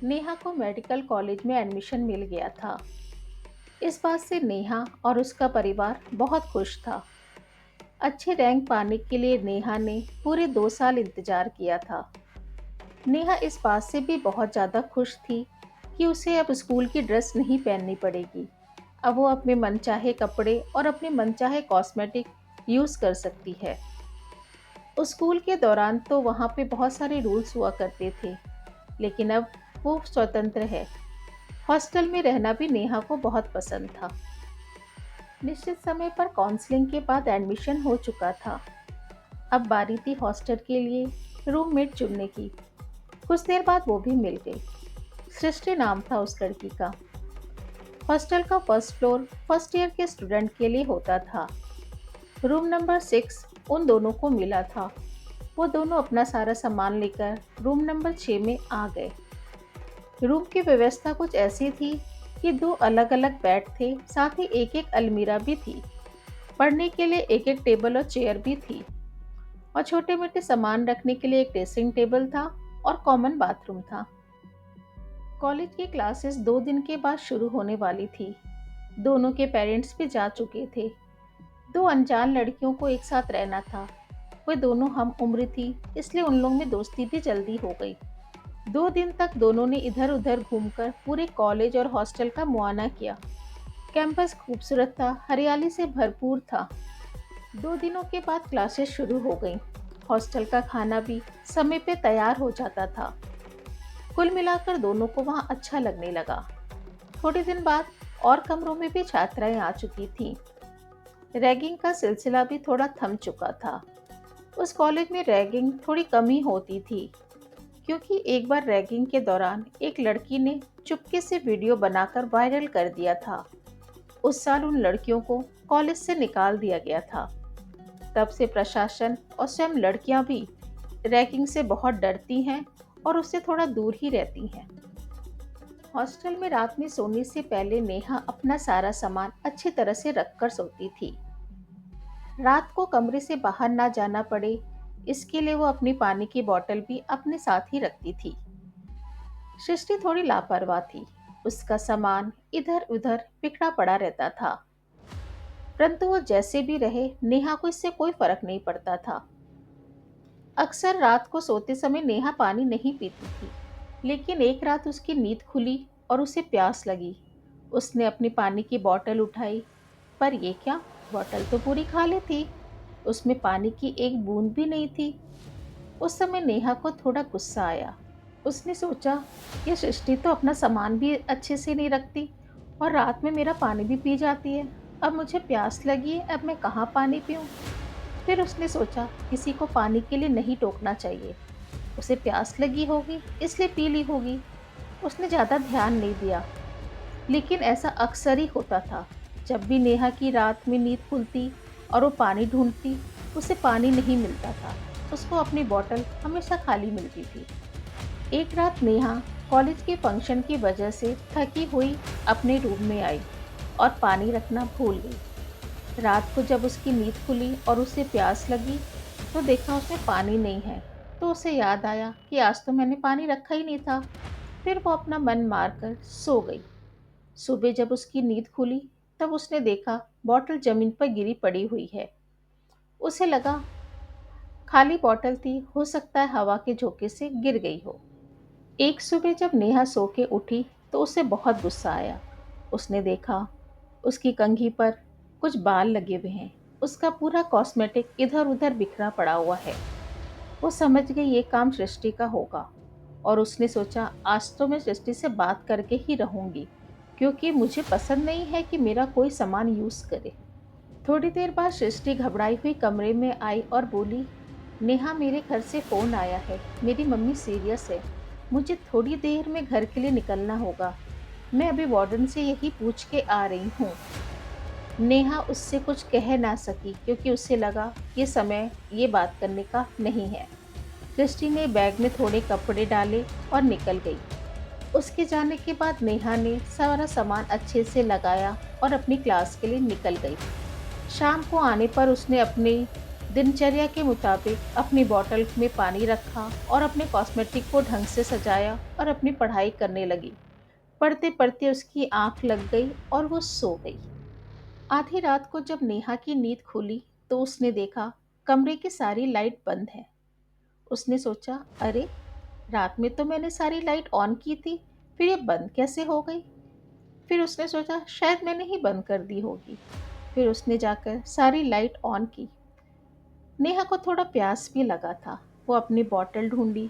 नेहा को medical college में admission मिल गया था। इस बात से नेहा और उसका परिवार बहुत खुश था। अच्छे रैंक पाने के लिए नेहा ने पूरे 2 साल इंतजार किया था। नेहा इस बात से भी बहुत ज़्यादा खुश थी कि उसे अब स्कूल की ड्रेस नहीं पहननी पड़ेगी। अब वो अपने मनचाहे कपड़े और अपने मनचाहे कॉस्मेटिक यूज़ कर सकती है। उस स्कूल के दौरान तो वहाँ पे बहुत सारे रूल्स हुआ करते थे, लेकिन अब वो स्वतंत्र है। हॉस्टल में रहना भी नेहा को बहुत पसंद था। निश्चित समय पर काउंसलिंग के बाद एडमिशन हो चुका था। अब बारी थी हॉस्टल के लिए रूममेट चुनने की। कुछ देर बाद वो भी मिल गई। सृष्टि नाम था उस लड़की का। हॉस्टल का फर्स्ट फ्लोर फर्स्ट ईयर के स्टूडेंट के लिए होता था। रूम नंबर 6 उन दोनों को मिला था। वो दोनों अपना सारा सामान लेकर रूम नंबर 6 में आ गए। रूम की व्यवस्था कुछ ऐसी थी कि 2 अलग-अलग बेड थे, साथ ही एक-एक अलमीरा भी थी। पढ़ने के लिए एक-एक टेबल और चेयर भी थी, और छोटे-मोटे सामान रखने के लिए एक ड्रेसिंग टेबल था और कॉमन बाथरूम था। कॉलेज की क्लासेस 2 दिन के बाद शुरू होने वाली थी। दोनों के पेरेंट्स भी जा चुके थे। 2 अनजान लड़कियों को एक साथ रहना था। वे दोनों हम उम्र थी, इसलिए उन लोगों में दोस्ती भी जल्दी हो गई। 2 दिन तक दोनों ने इधर-उधर घूमकर पूरे कॉलेज और हॉस्टल का मुआयना किया। कैंपस खूबसूरत था, हरियाली से भरपूर था। 2 दिनों के बाद क्लासेस शुरू हो गईं। हॉस्टल का खाना भी समय पे तैयार हो जाता था। कुल मिलाकर दोनों को वहाँ अच्छा लगने लगा। थोड़े दिन बाद और कमरों में भी छात्राएं आ चुकी थीं। रैगिंग का सिलसिला भी थोड़ा थम चुका था। उस कॉलेज में रैगिंग थोड़ी कम ही होती थी, क्योंकि एक बार रैगिंग के दौरान एक लड़की ने चुपके से वीडियो बनाकर वायरल कर दिया था। उस साल उन लड़कियों को कॉलेज से निकाल दिया गया था। तब से प्रशासन और स्वयं लड़कियां भी रैगिंग से बहुत डरती हैं और उससे थोड़ा दूर ही रहती हैं। हॉस्टल में रात में सोने से पहले नेहा अपना सारा सामान अच्छी तरह से रखकर सोती थी। रात को कमरे से बाहर ना जाना पड़े, इसके लिए वो अपनी पानी की बोतल भी अपने साथ ही रखती थी। सृष्टि थोड़ी लापरवाह थी। उसका सामान इधर उधर बिखरा पड़ा रहता था, परंतु वो जैसे भी रहे, नेहा को इससे कोई फर्क नहीं पड़ता था। अक्सर रात को सोते समय नेहा पानी नहीं पीती थी, लेकिन एक रात उसकी नींद खुली और उसे प्यास लगी। उसने अपनी पानी की बोतल उठाई, पर ये क्या, बोतल तो पूरी खाली थी। उसमें पानी की एक बूंद भी नहीं थी। उस समय नेहा को थोड़ा गुस्सा आया। उसने सोचा, ये सृष्टि तो अपना सामान भी अच्छे से नहीं रखती और रात में मेरा पानी भी पी जाती है। अब मुझे प्यास लगी है, अब मैं कहाँ पानी पीऊँ? फिर उसने सोचा, किसी को पानी के लिए नहीं टोकना चाहिए। उसे प्यास लगी होगी, इसलिए पी ली होगी। उसने ज़्यादा ध्यान नहीं दिया, लेकिन ऐसा अक्सर ही होता था। जब भी नेहा की रात में नींद खुलती और वो पानी ढूंढती, उसे पानी नहीं मिलता था। उसको अपनी बोतल हमेशा खाली मिलती थी। एक रात नेहा कॉलेज के फंक्शन की वजह से थकी हुई अपने रूम में आई और पानी रखना भूल गई। रात को जब उसकी नींद खुली और उसे प्यास लगी, तो देखा उसमें पानी नहीं है। तो उसे याद आया कि आज तो मैंने पानी रखा ही नहीं था। फिर वो अपना मन मारकर सो गई। सुबह जब उसकी नींद खुली, तब उसने देखा बॉटल जमीन पर गिरी पड़ी हुई है। उसे लगा खाली बॉटल थी, हो सकता है हवा के झोंके से गिर गई हो। एक सुबह जब नेहा सो के उठी, तो उसे बहुत गुस्सा आया। उसने देखा उसकी कंघी पर कुछ बाल लगे हुए हैं। उसका पूरा कॉस्मेटिक इधर उधर बिखरा पड़ा हुआ है। वो समझ गई ये काम सृष्टि का होगा, और उसने सोचा, आज तो मैं सृष्टि से बात करके ही रहूंगी, क्योंकि मुझे पसंद नहीं है कि मेरा कोई सामान यूज करे। थोड़ी देर बाद सृष्टि घबराई हुई कमरे में आई और बोली, नेहा, मेरे घर से फ़ोन आया है। मेरी मम्मी सीरियस है। मुझे थोड़ी देर में घर के लिए निकलना होगा। मैं अभी वार्डन से यही पूछ के आ रही हूँ। नेहा उससे कुछ कह ना सकी, क्योंकि उसे लगा ये समय ये बात करने का नहीं है। सृष्टि ने बैग में थोड़े कपड़े डाले और निकल गई। उसके जाने के बाद नेहा ने सारा सामान अच्छे से लगाया और अपनी क्लास के लिए निकल गई। शाम को आने पर उसने अपने दिनचर्या के मुताबिक अपनी बॉटल में पानी रखा और अपने कॉस्मेटिक को ढंग से सजाया और अपनी पढ़ाई करने लगी। पढ़ते पढ़ते उसकी आंख लग गई और वो सो गई। आधी रात को जब नेहा की नींद खुली तो उसने देखा कमरे की सारी लाइट बंद है। उसने सोचा, अरे, रात में तो मैंने सारी लाइट ऑन की थी, फिर ये बंद कैसे हो गई? फिर उसने सोचा शायद मैंने ही बंद कर दी होगी। फिर उसने जाकर सारी लाइट ऑन की। नेहा को थोड़ा प्यास भी लगा था। वो अपनी बोतल ढूंढी।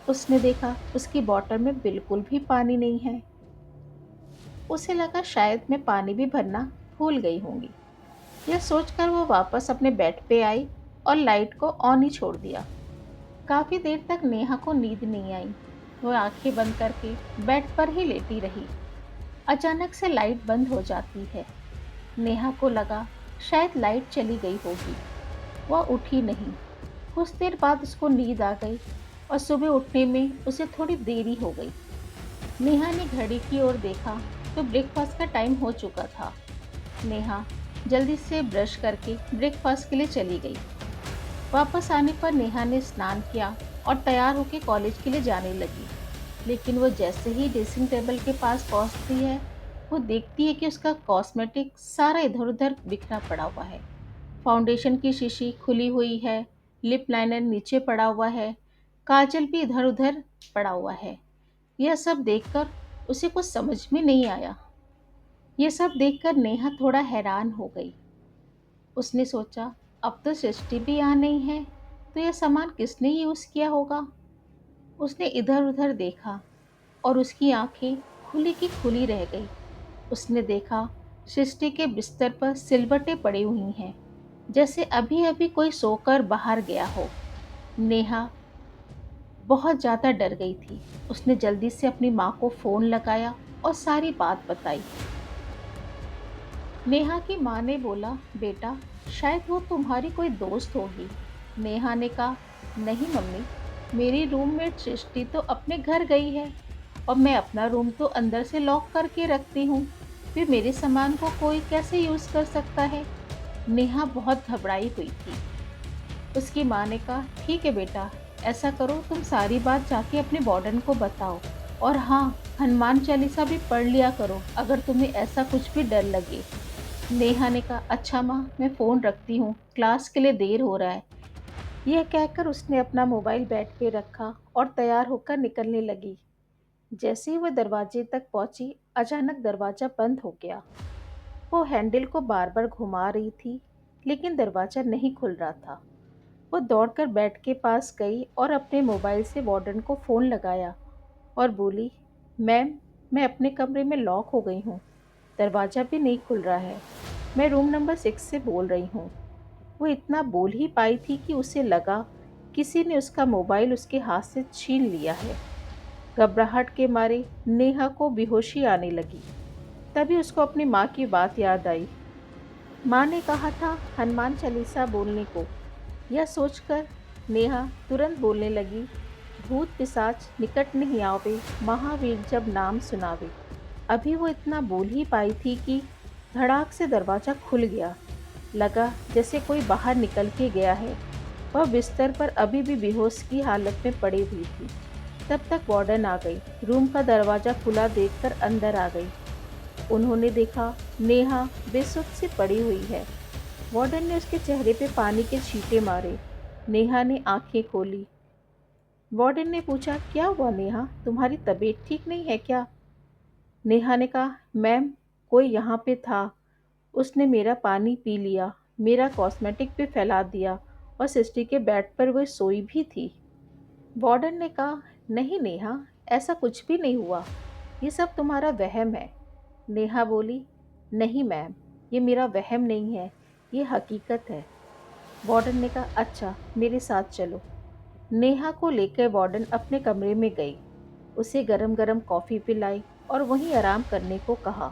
उसने देखा उसकी बोतल में बिल्कुल भी पानी नहीं है। उसे लगा शायद मैं पानी भी भरना भूल गई होंगी। यह सोचकर वो वापस अपने बेड पे आई और लाइट को ऑन ही छोड़ दिया। काफी देर तक नेहा को नींद नहीं आई। वो आंखें बंद करके बेड पर ही लेटी रही। अचानक से लाइट बंद हो जाती है। नेहा को लगा शायद लाइट चली गई होगी। वह उठी नहीं। कुछ देर बाद उसको नींद आ गई और सुबह उठने में उसे थोड़ी देरी हो गई। नेहा ने घड़ी की ओर देखा तो ब्रेकफास्ट का टाइम हो चुका था। नेहा जल्दी से ब्रश करके ब्रेकफास्ट के लिए चली गई। वापस आने पर नेहा ने स्नान किया और तैयार होकर कॉलेज के लिए जाने लगी। लेकिन वो जैसे ही ड्रेसिंग टेबल के पास पहुंचती है, वो देखती है कि उसका कॉस्मेटिक सारा इधर उधर बिखरा पड़ा हुआ है। फाउंडेशन की शीशी खुली हुई है, लिप लाइनर नीचे पड़ा हुआ है, काजल भी इधर उधर पड़ा हुआ है। यह सब देखकर उसे कुछ समझ में नहीं आया। यह सब देखकर नेहा थोड़ा हैरान हो गई। उसने सोचा, अब तो सृष्टि भी यहाँ नहीं है, तो यह सामान किसने यूज किया होगा? उसने इधर उधर देखा और उसकी आंखें खुली की खुली रह गई। उसने देखा सृष्टि के बिस्तर पर सिलवटें पड़ी हुई हैं, जैसे अभी अभी कोई सोकर बाहर गया हो। नेहा बहुत ज्यादा डर गई थी। उसने जल्दी से अपनी माँ को फोन लगाया और सारी बात बताई। नेहा की माँ ने बोला, बेटा, शायद वो तुम्हारी कोई दोस्त होगी। नेहा ने कहा, नहीं मम्मी, मेरी रूममेट सृष्टि तो अपने घर गई है और मैं अपना रूम तो अंदर से लॉक करके रखती हूँ। फिर मेरे सामान को कोई कैसे यूज़ कर सकता है? नेहा बहुत घबराई हुई थी। उसकी माँ ने कहा, ठीक है बेटा, ऐसा करो, तुम सारी बात जाके अपने वार्डन को बताओ। और हाँ, हनुमान चालीसा भी पढ़ लिया करो अगर तुम्हें ऐसा कुछ भी डर लगे। नेहा ने कहा, अच्छा माँ, मैं फ़ोन रखती हूँ, क्लास के लिए देर हो रहा है। यह कहकर उसने अपना मोबाइल बेड पे रखा और तैयार होकर निकलने लगी। जैसे ही वह दरवाजे तक पहुंची, अचानक दरवाज़ा बंद हो गया। वो हैंडल को बार बार घुमा रही थी, लेकिन दरवाज़ा नहीं खुल रहा था। वो दौड़कर बेड के पास गई और अपने मोबाइल से वार्डन को फ़ोन लगाया और बोली, मैम, मैं अपने कमरे में लॉक हो गई हूँ। दरवाज़ा भी नहीं खुल रहा है। मैं रूम नंबर 6 से बोल रही हूँ। वो इतना बोल ही पाई थी कि उसे लगा किसी ने उसका मोबाइल उसके हाथ से छीन लिया है। घबराहट के मारे नेहा को बेहोशी आने लगी। तभी उसको अपनी माँ की बात याद आई। माँ ने कहा था हनुमान चालीसा बोलने को। यह सोचकर नेहा तुरंत बोलने लगी, भूत पिशाच निकट नहीं आवे, महावीर जब नाम सुनावे। अभी वो इतना बोल ही पाई थी कि धड़ाक से दरवाज़ा खुल गया। लगा जैसे कोई बाहर निकल के गया है। वह बिस्तर पर अभी भी बेहोश की हालत में पड़ी हुई थी। तब तक वार्डन आ गई। रूम का दरवाज़ा खुला देखकर अंदर आ गई। उन्होंने देखा नेहा बेसुध सी पड़ी हुई है। वार्डन ने उसके चेहरे पे पानी के छींटे मारे। नेहा ने आंखें खोली। वार्डन ने पूछा, क्या हुआ नेहा, तुम्हारी तबीयत ठीक नहीं है क्या? नेहा ने कहा, मैम, कोई यहाँ पे था। उसने मेरा पानी पी लिया, मेरा कॉस्मेटिक भी फैला दिया और सिस्टी के बेड पर वह सोई भी थी। वार्डन ने कहा, नहीं नेहा, ऐसा कुछ भी नहीं हुआ। ये सब तुम्हारा वहम है। नेहा बोली, नहीं मैम, ये मेरा वहम नहीं है, ये हकीकत है। वार्डन ने कहा, अच्छा, मेरे साथ चलो। नेहा को लेकर वार्डन अपने कमरे में गई। उसे गरम गरम कॉफ़ी पिलाई और वहीं आराम करने को कहा।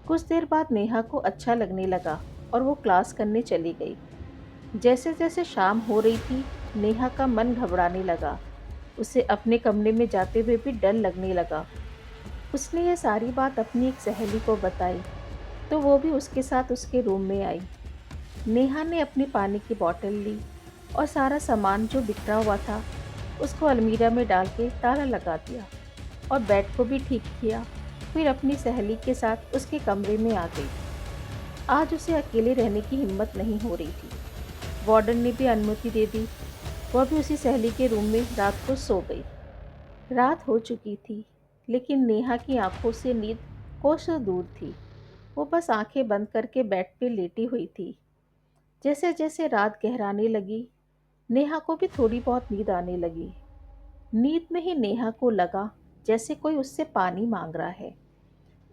कुछ देर बाद नेहा को अच्छा लगने लगा और वो क्लास करने चली गई। जैसे जैसे शाम हो रही थी, नेहा का मन घबराने लगा। उसे अपने कमरे में जाते हुए भी डर लगने लगा। उसने यह सारी बात अपनी एक सहेली को बताई, तो वो भी उसके साथ उसके रूम में आई। नेहा ने अपनी पानी की बोतल ली और सारा सामान जो बिखरा हुआ था उसको अलमीरा में डाल के ताला लगा दिया और बेड को भी ठीक किया। फिर अपनी सहेली के साथ उसके कमरे में आ गई। आज उसे अकेले रहने की हिम्मत नहीं हो रही थी। वार्डन ने भी अनुमति दे दी। वह भी उसी सहेली के रूम में रात को सो गई। रात हो चुकी थी, लेकिन नेहा की आंखों से नींद कोसों दूर थी। वो बस आंखें बंद करके बेड पे लेटी हुई थी। जैसे जैसे रात गहराने लगी, नेहा को भी थोड़ी बहुत नींद आने लगी। नींद में ही नेहा को लगा जैसे कोई उससे पानी मांग रहा है।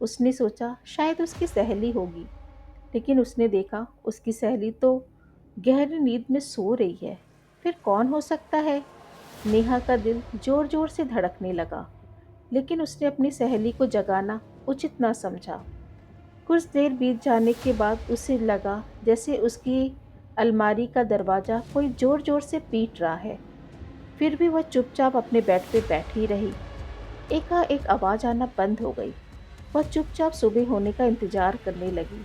उसने सोचा शायद उसकी सहेली होगी, लेकिन उसने देखा उसकी सहेली तो गहरी नींद में सो रही है। फिर कौन हो सकता है? नेहा का दिल जोर जोर से धड़कने लगा, लेकिन उसने अपनी सहेली को जगाना उचित ना समझा। कुछ देर बीत जाने के बाद उसे लगा जैसे उसकी अलमारी का दरवाज़ा कोई जोर जोर से पीट रहा है। फिर भी वह चुपचाप अपने बेड पे बैठी रही। एकाएक आवाज़ आना बंद हो गई। वह चुपचाप सुबह होने का इंतजार करने लगी।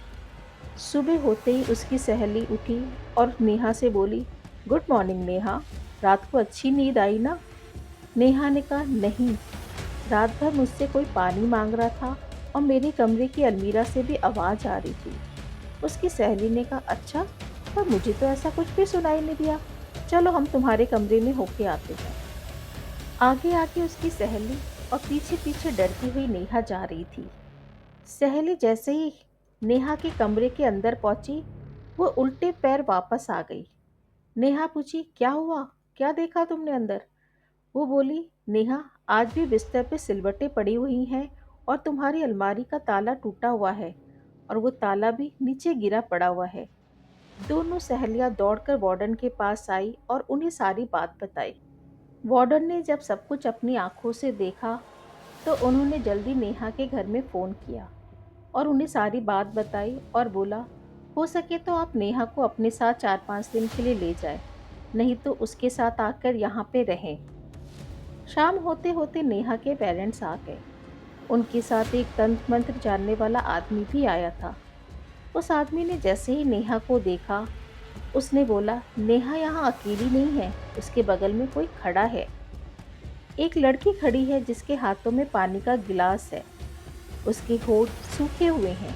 सुबह होते ही उसकी सहेली उठी और नेहा से बोली, गुड मॉर्निंग नेहा, रात को अच्छी नींद आई ना? नेहा ने कहा, नहीं, रात भर मुझसे कोई पानी मांग रहा था और मेरे कमरे की अलमीरा से भी आवाज़ आ रही थी। उसकी सहेली ने कहा, अच्छा, पर मुझे तो ऐसा कुछ भी सुनाई नहीं दिया। चलो हम तुम्हारे कमरे में होके आते हैं। आगे आगे उसकी सहेली और पीछे पीछे डरती हुई नेहा जा रही थी। सहेली जैसे ही नेहा के कमरे के अंदर पहुंची, वो उल्टे पैर वापस आ गई। नेहा पूछी, क्या हुआ? क्या देखा तुमने अंदर? वो बोली, नेहा, आज भी बिस्तर पे सिलवटें पड़ी हुई हैं और तुम्हारी अलमारी का ताला टूटा हुआ है और वो ताला भी नीचे गिरा पड़ा हुआ है। दोनों सहेलियां दौड़कर वार्डन के पास आई और उन्हें सारी बात बताई। वार्डन ने जब सब कुछ अपनी आंखों से देखा, तो उन्होंने जल्दी नेहा के घर में फ़ोन किया और उन्हें सारी बात बताई और बोला, हो सके तो आप नेहा को अपने साथ 4-5 दिन के लिए ले जाएं, नहीं तो उसके साथ आकर यहाँ पे रहें। शाम होते होते नेहा के पेरेंट्स आ गए। उनके साथ एक तंत्र मंत्र जानने वाला आदमी भी आया था। उस आदमी ने जैसे ही नेहा को देखा, उसने बोला, नेहा यहाँ अकेली नहीं है, उसके बगल में कोई खड़ा है। एक लड़की खड़ी है जिसके हाथों में पानी का गिलास है। उसके होंठ सूखे हुए हैं।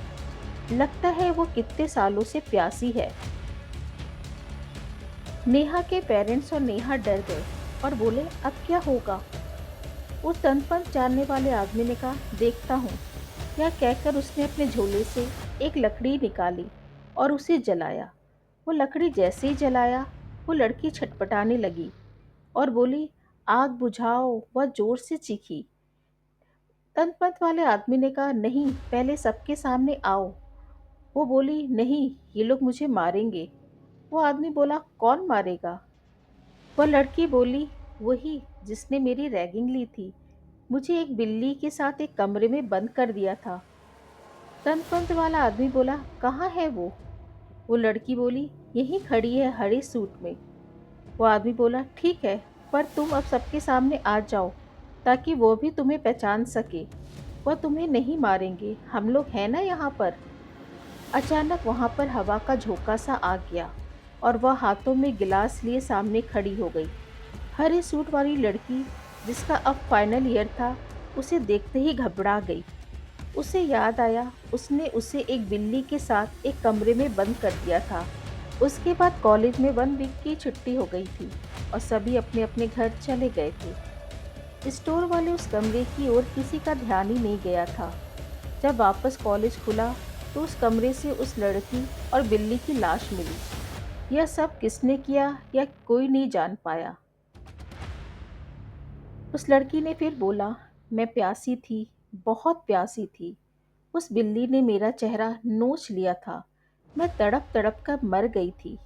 लगता है वो कितने सालों से प्यासी है। नेहा के पेरेंट्स और नेहा डर गए और बोले, अब क्या होगा? उस तनपन जानने वाले आदमी ने कहा, देखता हूँ। यह कहकर उसने अपने झोले से एक लकड़ी निकाली और उसे जलाया। वो लकड़ी जैसे ही जलाया, वो लड़की छटपटाने लगी और बोली, आग बुझाओ। वह जोर से चीखी। तनपंथ वाले आदमी ने कहा, नहीं, पहले सबके सामने आओ। वो बोली, नहीं, ये लोग मुझे मारेंगे। वो आदमी बोला, कौन मारेगा? वह लड़की बोली, वही जिसने मेरी रैगिंग ली थी। मुझे एक बिल्ली के साथ एक कमरे में बंद कर दिया था। तनपंथ वाला आदमी बोला, कहाँ है वो? वो लड़की बोली, यहीं खड़ी है हरे सूट में। वो आदमी बोला, ठीक है, पर तुम अब सबके सामने आ जाओ ताकि वो भी तुम्हें पहचान सके। वह तुम्हें नहीं मारेंगे, हम लोग हैं ना यहाँ पर। अचानक वहाँ पर हवा का झोंका सा आ गया और वह हाथों में गिलास लिए सामने खड़ी हो गई। हरे सूट वाली लड़की, जिसका अब फाइनल ईयर था, उसे देखते ही घबरा गई। उसे याद आया उसने उसे एक बिल्ली के साथ एक कमरे में बंद कर दिया था। उसके बाद कॉलेज में 1 वीक की छुट्टी हो गई थी और सभी अपने अपने घर चले गए थे। स्टोर वाले उस कमरे की ओर किसी का ध्यान ही नहीं गया था। जब वापस कॉलेज खुला तो उस कमरे से उस लड़की और बिल्ली की लाश मिली। यह सब किसने किया यह कोई नहीं जान पाया। उस लड़की ने फिर बोला, मैं प्यासी थी, बहुत प्यासी थी। उस बिल्ली ने मेरा चेहरा नोच लिया था। मैं तड़प तड़प कर मर गई थी।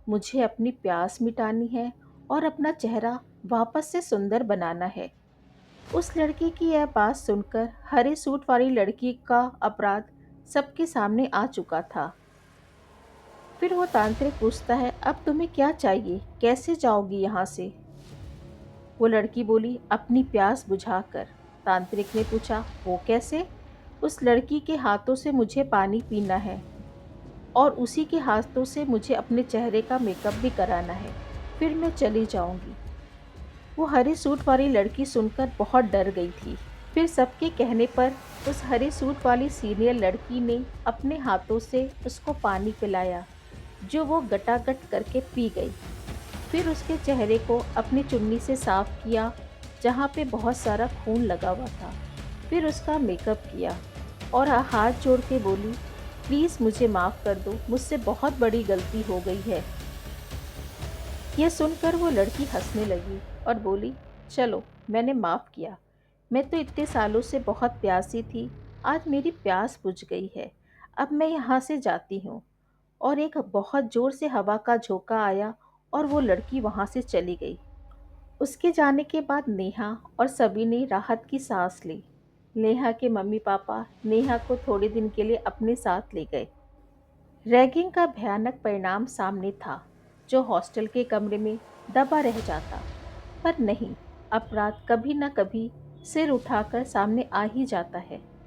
मुझे अपनी प्यास मिटानी है और अपना चेहरा वापस से सुंदर बनाना है। उस लड़की की यह बात सुनकर हरे सूट वाली लड़की का अपराध सबके सामने आ चुका था। फिर वो तांत्रिक पूछता है, अब तुम्हें क्या चाहिए? कैसे जाओगी यहाँ से? वो लड़की बोली, अपनी प्यास बुझाकर। तांत्रिक ने पूछा, वो कैसे? उस लड़की के हाथों से मुझे पानी पीना है और उसी के हाथों से मुझे अपने चेहरे का मेकअप भी कराना है। फिर मैं चली जाऊंगी। वो हरे सूट वाली लड़की सुनकर बहुत डर गई थी। फिर सबके कहने पर उस हरे सूट वाली सीनियर लड़की ने अपने हाथों से उसको पानी पिलाया, जो वो गटागट करके पी गई। फिर उसके चेहरे को अपनी चुन्नी से साफ किया, जहाँ पे बहुत सारा खून लगा हुआ था। फिर उसका मेकअप किया और हाथ जोड़ के बोली, प्लीज़ मुझे माफ़ कर दो, मुझसे बहुत बड़ी गलती हो गई है। यह सुनकर वो लड़की हंसने लगी और बोली, चलो, मैंने माफ़ किया। मैं तो इतने सालों से बहुत प्यासी थी, आज मेरी प्यास बुझ गई है। अब मैं यहाँ से जाती हूँ। और एक बहुत जोर से हवा का झोंका आया और वो लड़की वहाँ से चली गई। उसके जाने के बाद नेहा और सभी ने राहत की सांस ली। नेहा के मम्मी पापा नेहा को थोड़े दिन के लिए अपने साथ ले गए। रैगिंग का भयानक परिणाम सामने था, जो हॉस्टल के कमरे में दबा रह जाता। पर नहीं, अपराध कभी न कभी सिर उठाकर सामने आ ही जाता है।